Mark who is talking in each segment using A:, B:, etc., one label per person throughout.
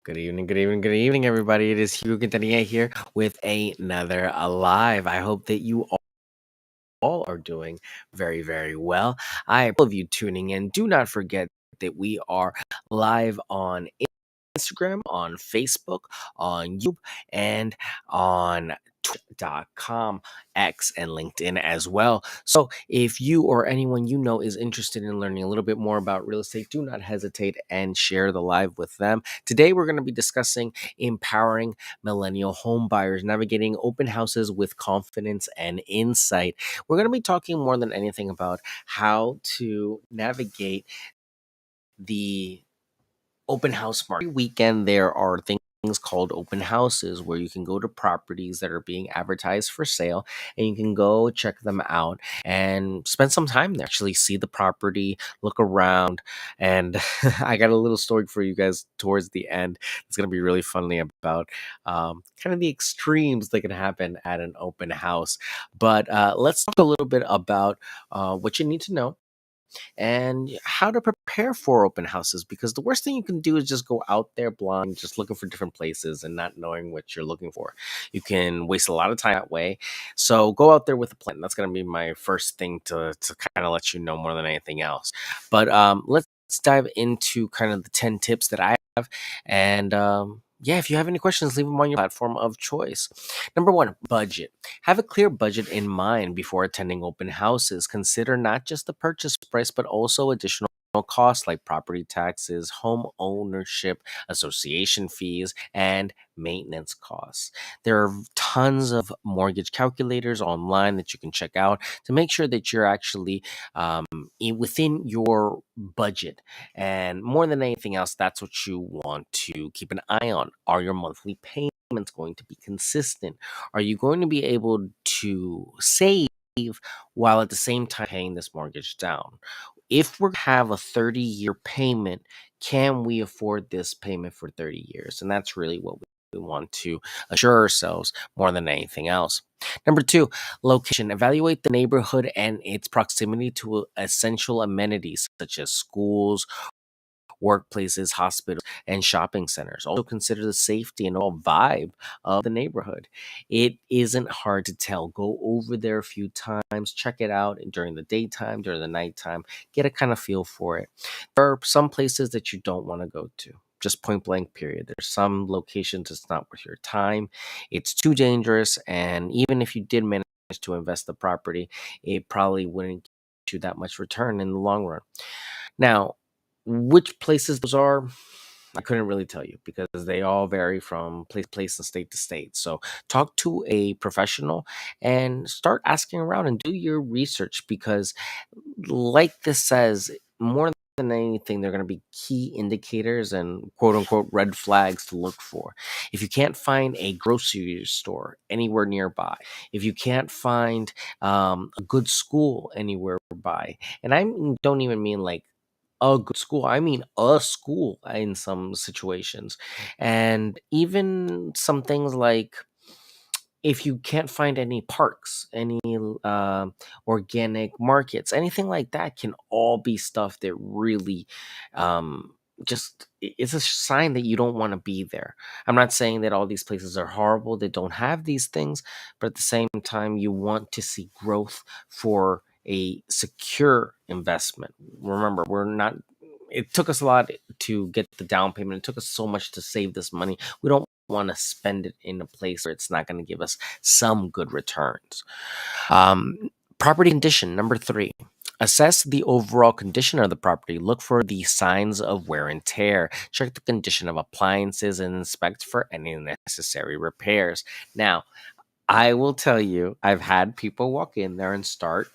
A: Good evening, good evening, good evening, everybody. It is Hugh Quintanilla here with another Alive. I hope that you all are doing very, very well. I appreciate all of you tuning in. Do not forget that we are live on Instagram, on Facebook, on YouTube, and on Twitter.com, X, and LinkedIn as well. So if you or anyone you know is interested in learning a little bit more about real estate, do not hesitate and share the live with them. Today, we're going to be discussing empowering millennial home buyers, navigating open houses with confidence and insight. We're going to be talking more than anything about how to navigate the open house market. Every weekend, there are things called open houses where you can go to properties that are being advertised for sale and you can go check them out and spend some time there, actually see the property, look around. And I got a little story for you guys towards the end. It's going to be really funny about kind of the extremes that can happen at an open house. But let's talk a little bit about what you need to know and how to prepare for open houses, because the worst thing you can do is just go out there blind, just looking for different places and not knowing what you're looking for. You can waste a lot of time that way. So go out there with a plan. That's going to be my first thing to kind of let you know more than anything else. But let's dive into kind of the 10 tips that I have. And yeah, if you have any questions, leave them on your platform of choice. Number one, budget. Have a clear budget in mind before attending open houses. Consider not just the purchase price, but also additional costs like property taxes, home ownership, association fees, and maintenance costs. There are tons of mortgage calculators online that you can check out to make sure that you're actually within your budget. And more than anything else, that's what you want to keep an eye on. Are your monthly payments going to be consistent? Are you going to be able to save while at the same time paying this mortgage down? If we have a 30-year payment, can we afford this payment for 30 years? And that's really what we want to assure ourselves more than anything else. Number two, location. Evaluate the neighborhood and its proximity to essential amenities such as schools, workplaces, hospitals, and shopping centers. Also consider the safety and overall vibe of the neighborhood. It isn't hard to tell. Go over there a few times, check it out during the daytime, during the nighttime, get a kind of feel for it. There are some places that you don't want to go to. Just point blank, period. There's some locations it's not worth your time. It's too dangerous. And even if you did manage to invest the property, it probably wouldn't get you that much return in the long run. Now, which places those are, I couldn't really tell you because they all vary from place to place and state to state. So talk to a professional and start asking around and do your research, because like this says, more than anything, they're going to be key indicators and quote unquote red flags to look for. If you can't find a grocery store anywhere nearby, if you can't find a good school anywhere by, and don't even mean like a good school. I mean, a school in some situations. And even some things like, if you can't find any parks, any organic markets, anything like that can all be stuff that really it's a sign that you don't want to be there. I'm not saying that all these places are horrible, they don't have these things, but at the same time, you want to see growth for a secure investment. Remember, we're not, it took us a lot to get the down payment. It took us so much to save this money. We don't want to spend it in a place where it's not going to give us some good returns. Property condition, number three. Assess the overall condition of the property. Look for the signs of wear and tear. Check the condition of appliances and inspect for any necessary repairs. Now, I will tell you, I've had people walk in there and start,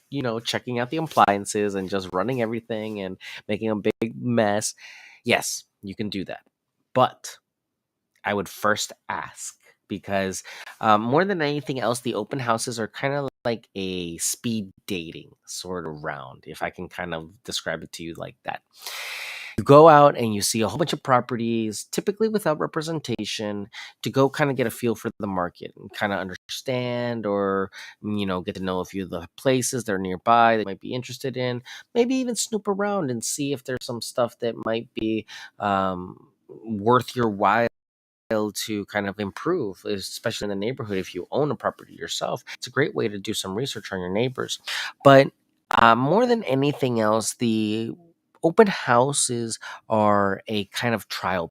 A: checking out the appliances and just running everything and making a big mess. Yes, you can do that. But I would first ask, because more than anything else, the open houses are kind of like a speed dating sort of round, if I can kind of describe it to you like that. You go out and you see a whole bunch of properties, typically without representation, to go kind of get a feel for the market and kind of understand, or get to know a few of the places that are nearby that you might be interested in. Maybe even snoop around and see if there's some stuff that might be worth your while to kind of improve, especially in the neighborhood. If you own a property yourself, it's a great way to do some research on your neighbors. But more than anything else, the open houses are a kind of trial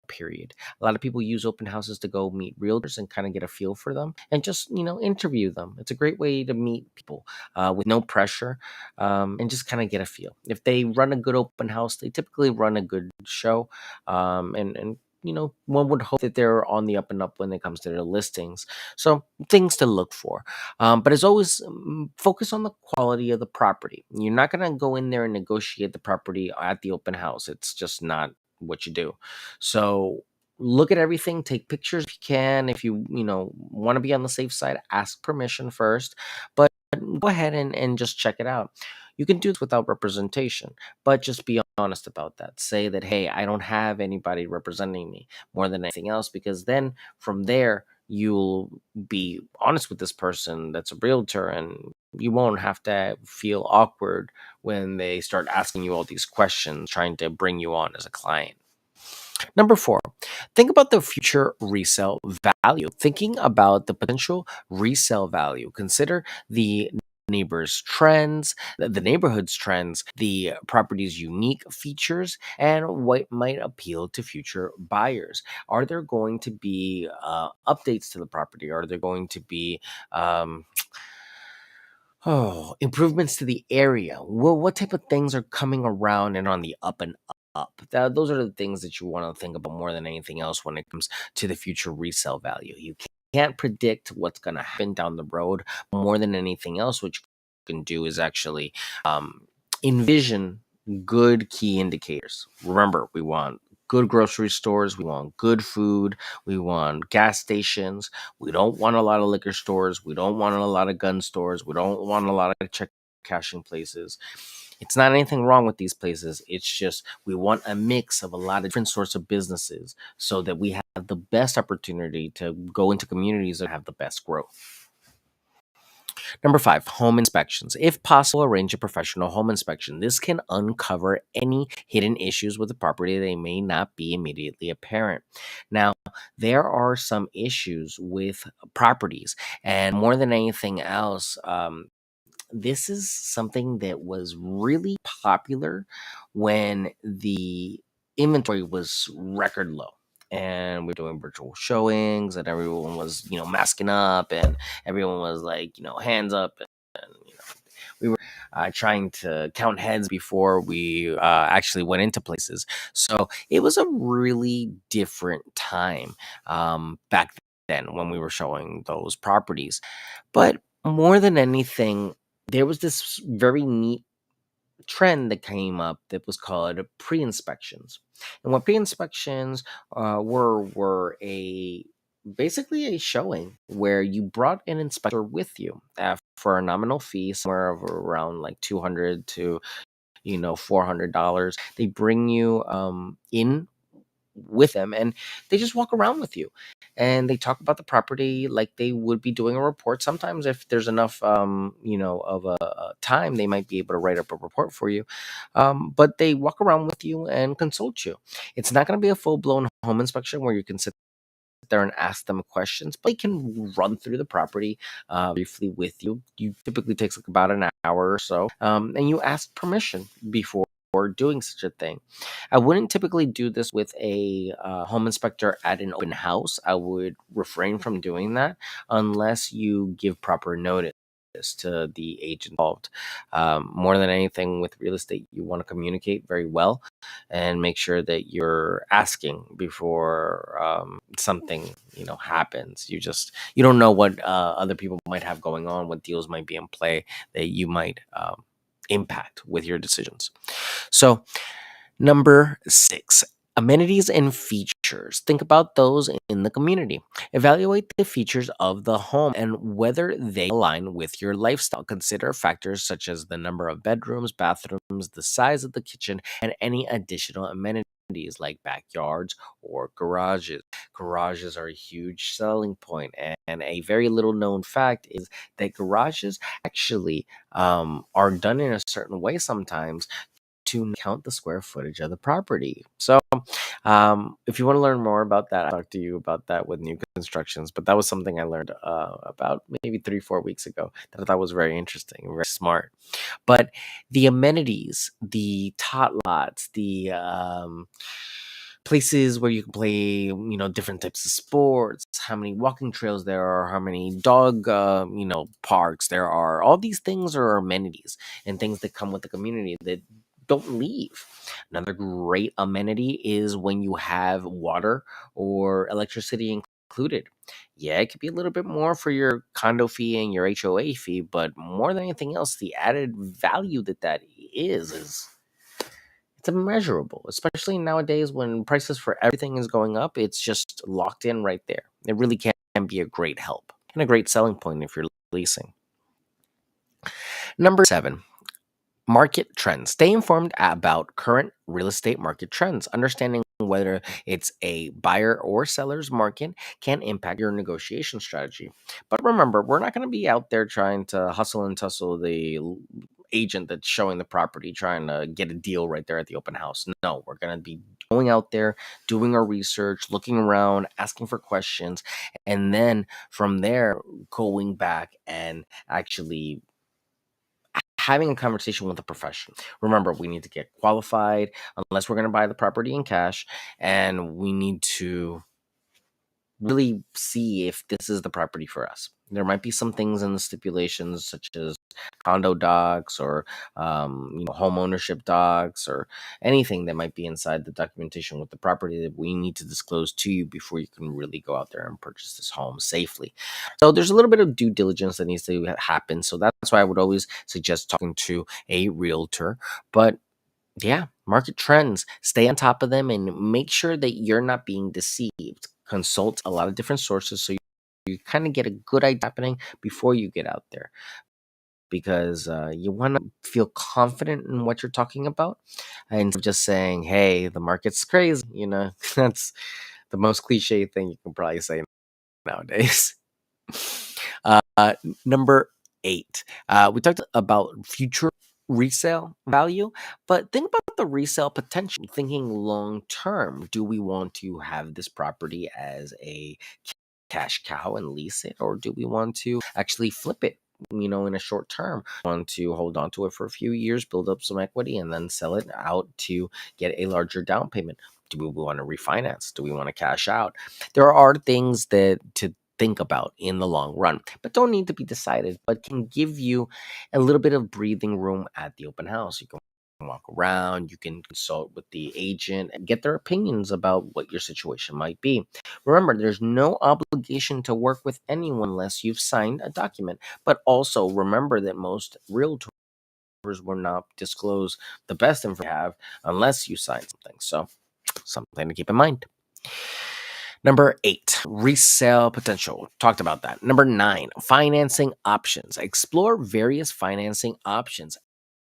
A: period. A lot of people use open houses to go meet realtors and kind of get a feel for them and just, interview them. It's a great way to meet people with no pressure, and just kind of get a feel. If they run a good open house, they typically run a good show. And one would hope that they're on the up and up when it comes to their listings. So, things to look for. But as always, focus on the quality of the property. You're not going to go in there and negotiate the property at the open house. It's just not what you do. So look at everything, take pictures if you can. If you want to be on the safe side, ask permission first. But go ahead and just check it out. You can do this without representation, but just be honest about that. Say that, hey, I don't have anybody representing me more than anything else, because then from there, you'll be honest with this person that's a realtor, and you won't have to feel awkward when they start asking you all these questions, trying to bring you on as a client. Number four, think about the future resale value. Thinking about the potential resale value, consider the neighbor's trends, the neighborhood's trends, the property's unique features, and what might appeal to future buyers. Are there going to be updates to the property? Are there going to be um, improvements to the area? Well, what type of things are coming around and on the up and up? Those are the things that you want to think about more than anything else when it comes to the future resale value. You can't predict what's going to happen down the road. More than anything else, what you can do is actually envision good key indicators. Remember, we want good grocery stores, we want good food, we want gas stations, we don't want a lot of liquor stores, we don't want a lot of gun stores, we don't want a lot of check cashing places. It's not anything wrong with these places. It's just we want a mix of a lot of different sorts of businesses so that we have the best opportunity to go into communities that have the best growth. Number five, home inspections. If possible, arrange a professional home inspection. This can uncover any hidden issues with the property that may not be immediately apparent. Now, there are some issues with properties, and more than anything else, this is something that was really popular when the inventory was record low. And we're doing virtual showings, and everyone was, masking up, and everyone was like, hands up, and we were trying to count heads before we actually went into places. So it was a really different time back then when we were showing those properties. But more than anything, there was this very neat trend that came up that was called pre-inspections. And what pre-inspections were a basically a showing where you brought an inspector with you for a nominal fee, somewhere of around like 200 to $400. They bring you in with them, and they just walk around with you, and they talk about the property like they would be doing a report. Sometimes if there's enough of a time, they might be able to write up a report for you, but they walk around with you and consult you. It's not going to be a full-blown home inspection where you can sit there and ask them questions, but they can run through the property briefly with you. You typically takes like about an hour or so, and you ask permission before doing such a thing. I wouldn't typically do this with a home inspector at an open house. I would refrain from doing that unless you give proper notice to the agent involved. More than anything with real estate, you want to communicate very well and make sure that you're asking before something happens. You don't know what other people might have going on, what deals might be in play that you might impact with your decisions. So number six, amenities and features. Think about those in the community. Evaluate the features of the home and whether they align with your lifestyle. Consider factors such as the number of bedrooms, bathrooms, the size of the kitchen, and any additional amenities like backyards or garages. Garages are a huge selling point, and a very little known fact is that garages actually are done in a certain way sometimes to count the square footage of the property. So, if you want to learn more about that, I'll talk to you about that with new constructions. But that was something I learned about maybe 3, 4 weeks ago that I thought was very interesting, very smart. But the amenities, the tot lots, the places where you can play, different types of sports, how many walking trails there are, how many dog, parks there are. All these things are amenities and things that come with the community that don't leave. Another great amenity is when you have water or electricity included. Yeah, it could be a little bit more for your condo fee and your HOA fee, but more than anything else, the added value that is it's immeasurable, especially nowadays when prices for everything is going up. It's just locked in right there. It really can be a great help and a great selling point if you're leasing. Number 7, market trends. Stay informed about current real estate market trends. Understanding whether it's a buyer or seller's market can impact your negotiation strategy. But remember, we're not going to be out there trying to hustle and tussle the agent that's showing the property, trying to get a deal right there at the open house. No, we're going to be going out there, doing our research, looking around, asking for questions, and then from there, going back and actually having a conversation with a professional. Remember, we need to get qualified unless we're going to buy the property in cash, and we need to really see if this is the property for us. There might be some things in the stipulations, such as condo docs or home ownership docs or anything that might be inside the documentation with the property that we need to disclose to you before you can really go out there and purchase this home safely. So there's a little bit of due diligence that needs to happen. So that's why I would always suggest talking to a realtor. But yeah, market trends, stay on top of them and make sure that you're not being deceived. Consult a lot of different sources so you kind of get a good idea happening before you get out there, because you want to feel confident in what you're talking about and just saying, hey, the market's crazy. That's the most cliche thing you can probably say nowadays. uh, Number 8, we talked about future resale value, but think about the resale potential. Thinking long term, do we want to have this property as a cash cow and lease it, or do we want to actually flip it, in a short term? Want to hold on to it for a few years, build up some equity, and then sell it out to get a larger down payment? Do we want to refinance? Do we want to cash out? There are things that to think about in the long run, but don't need to be decided, but can give you a little bit of breathing room at the open house. You can walk around, you can consult with the agent and get their opinions about what your situation might be. Remember, there's no obligation to work with anyone unless you've signed a document. But also remember that most realtors will not disclose the best info you have unless you sign something. So, something to keep in mind. Number 8, resale potential. Talked about that. Number 9, financing options. Explore various financing options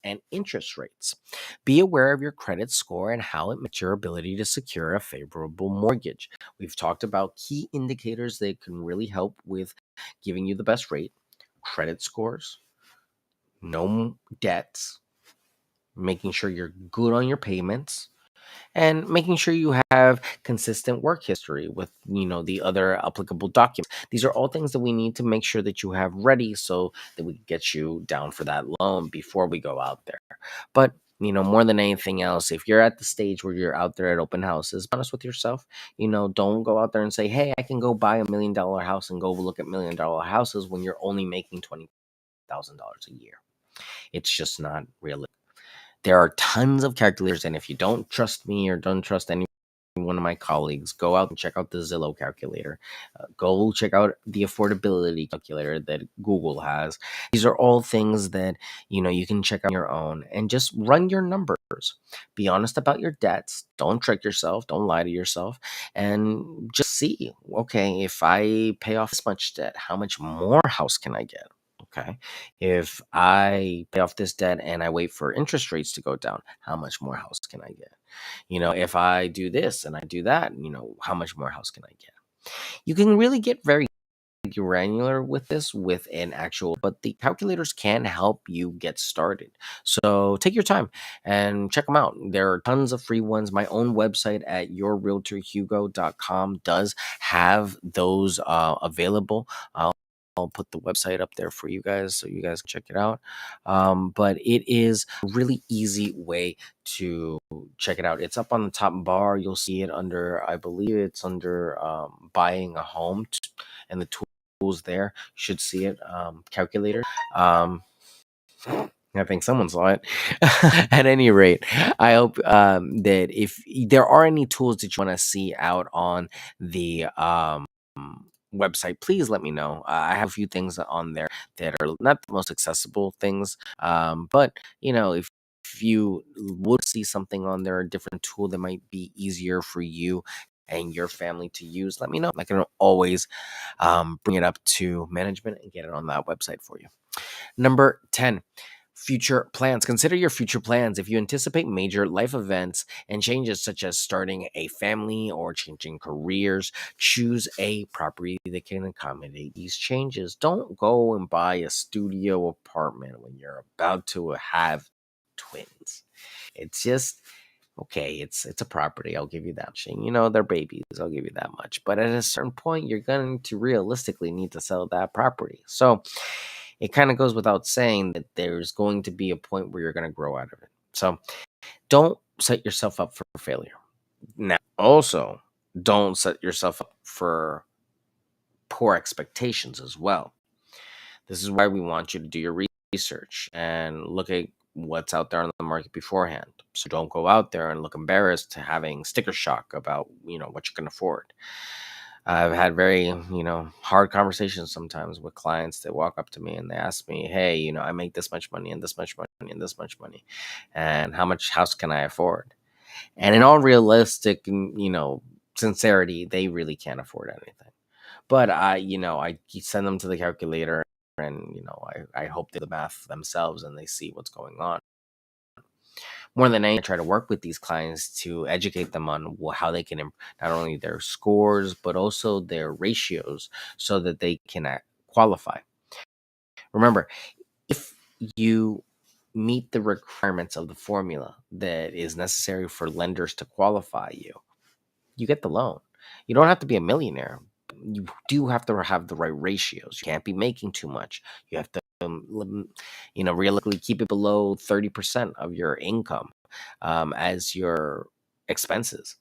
A: and interest rates. Be aware of your credit score and how it makes your ability to secure a favorable mortgage. We've talked about key indicators that can really help with giving you the best rate: credit scores, no debts, making sure you're good on your payments, and making sure you have consistent work history with the other applicable documents. These are all things that we need to make sure that you have ready so that we get you down for that loan before we go out there. But more than anything else, if you're at the stage where you're out there at open houses, be honest with yourself. Don't go out there and say, hey, I can go buy $1 million house and go look at $1 million houses when you're only making $20,000 a year. It's just not realistic. There are tons of calculators, and if you don't trust me or don't trust any one of my colleagues, go out and check out the Zillow calculator. Go check out the affordability calculator that Google has. These are all things that you can check on your own and just run your numbers. Be honest about your debts. Don't trick yourself. Don't lie to yourself, and just see. Okay, if I pay off this much debt, how much more house can I get? Okay. If I pay off this debt and I wait for interest rates to go down, how much more house can I get? If I do this and I do that, how much more house can I get? You can really get very granular with this with an actual, but the calculators can help you get started. So take your time and check them out. There are tons of free ones. My own website at yourrealtorhugo.com does have those available. I'll put the website up there for you guys so you guys can check it out. But it is a really easy way to check it out. It's up on the top bar. You'll see it under, I believe it's under buying a home, and the tools there. You should see it. Calculator. Um, I think someone saw it. At any rate, I hope that if there are any tools that you want to see out on the website, please let me know. I have a few things on there that are not the most accessible things, but if you would see something on there, a different tool that might be easier for you and your family to use, let me know. I can always bring it up to management and get it on that website for you. Number 10, future plans. Consider your future plans. If you anticipate major life events and changes such as starting a family or changing careers, choose a property that can accommodate these changes. Don't go and buy a studio apartment when you're about to have twins. It's just okay, it's a property. I'll give you that much. And they're babies. I'll give you that much. But at a certain point, you're going to realistically need to sell that property. So it kind of goes without saying that there's going to be a point where you're going to grow out of it. So don't set yourself up for failure. Now, also, don't set yourself up for poor expectations as well. This is why we want you to do your research and look at what's out there on the market beforehand. So don't go out there and look embarrassed to having sticker shock about, what you can afford. I've had very, hard conversations sometimes with clients that walk up to me and they ask me, hey, I make this much money and this much money and this much money. And how much house can I afford? And in all realistic, sincerity, they really can't afford anything. But I send them to the calculator and, I hope they do the math themselves and they see what's going on. More than anything, I try to work with these clients to educate them on how they can not only their scores, but also their ratios so that they can qualify. Remember, if you meet the requirements of the formula that is necessary for lenders to qualify you, you get the loan. You don't have to be a millionaire. You do have to have the right ratios. You can't be making too much. You have to, realistically keep it below 30% of your income as your expenses.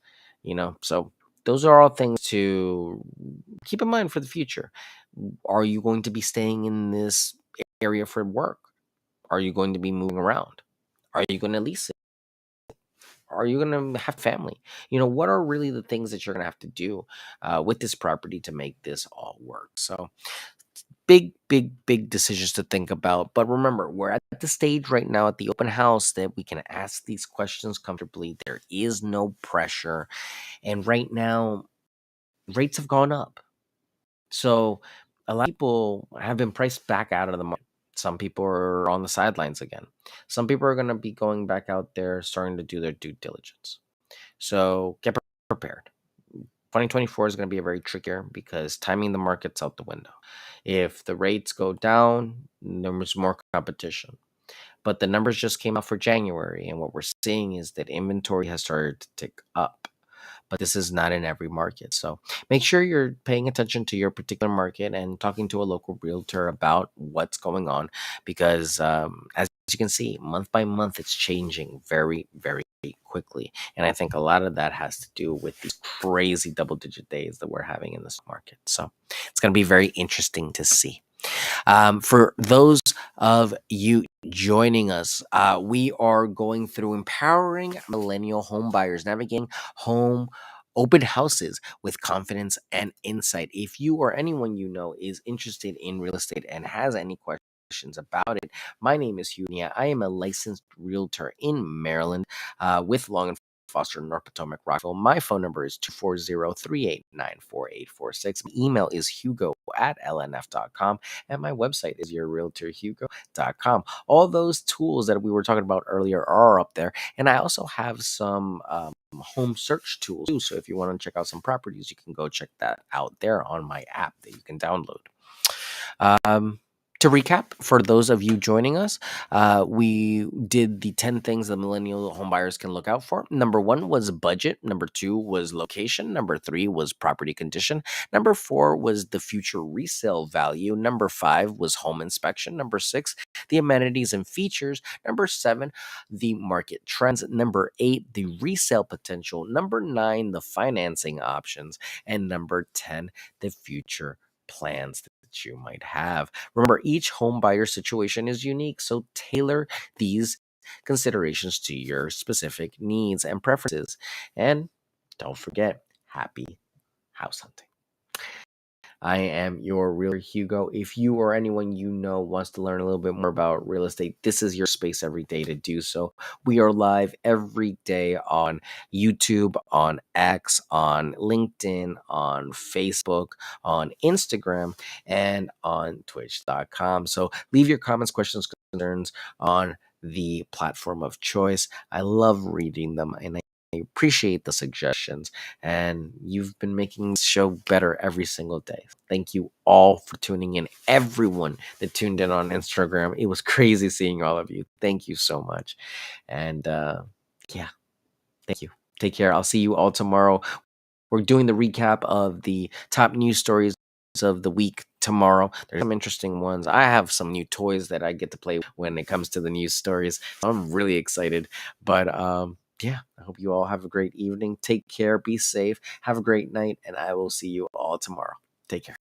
A: So those are all things to keep in mind for the future. Are you going to be staying in this area for work? Are you going to be moving around? Are you going to lease it? Are you going to have family? What are really the things that you're going to have to do with this property to make this all work? So big, big, big decisions to think about. But remember, we're at the stage right now at the open house that we can ask these questions comfortably. There is no pressure. And right now, rates have gone up. So a lot of people have been priced back out of the market. Some people are on the sidelines again. Some people are going to be going back out there, starting to do their due diligence. So get prepared. 2024 is going to be a very trickier because timing the market's out the window. If the rates go down, there's more competition. But the numbers just came out for January, and what we're seeing is that inventory has started to tick up. But this is not in every market. So make sure you're paying attention to your particular market and talking to a local realtor about what's going on because as you can see, month by month, it's changing very, very quickly. And I think a lot of that has to do with these crazy double digit days that we're having in this market. So it's going to be very interesting to see. For those of you joining us, we are going through empowering millennial home buyers, navigating home open houses with confidence and insight. If you or anyone you know is interested in real estate and has any questions about it, my name is Hugh Nia. I am a licensed realtor in Maryland with Long and Foster, North Potomac, Rockville. My phone number is 240-389-4846. My email is hugo@lnf.com. And my website is yourrealtorhugo.com. All those tools that we were talking about earlier are up there. And I also have some home search tools too. So if you want to check out some properties, you can go check that out there on my app that you can download. Um, to recap, for those of you joining us, we did the 10 things that millennial homebuyers can look out for. Number one was budget. Number two was location. Number three was property condition. Number four was the future resale value. Number five was home inspection. Number six, the amenities and features. Number seven, the market trends. Number eight, the resale potential. Number nine, the financing options. And number 10, the future plans that you might have. Remember, each home buyer situation is unique, so tailor these considerations to your specific needs and preferences. And don't forget, happy house hunting. I am your realtor, Hugo. If you or anyone you know wants to learn a little bit more about real estate, this is your space every day to do so. We are live every day on YouTube, on X, on LinkedIn, on Facebook, on Instagram, and on Twitch.com. So leave your comments, questions, concerns on the platform of choice. I love reading them, and I appreciate the suggestions, and you've been making this show better every single day. Thank you all for tuning in. Everyone that tuned in on Instagram, it was crazy seeing all of you. Thank you so much. And yeah, thank you. Take care. I'll see you all tomorrow. We're doing the recap of the top news stories of the week tomorrow. There's some interesting ones. I have some new toys that I get to play when it comes to the news stories. I'm really excited. But yeah, I hope you all have a great evening. Take care, be safe, have a great night, and I will see you all tomorrow. Take care.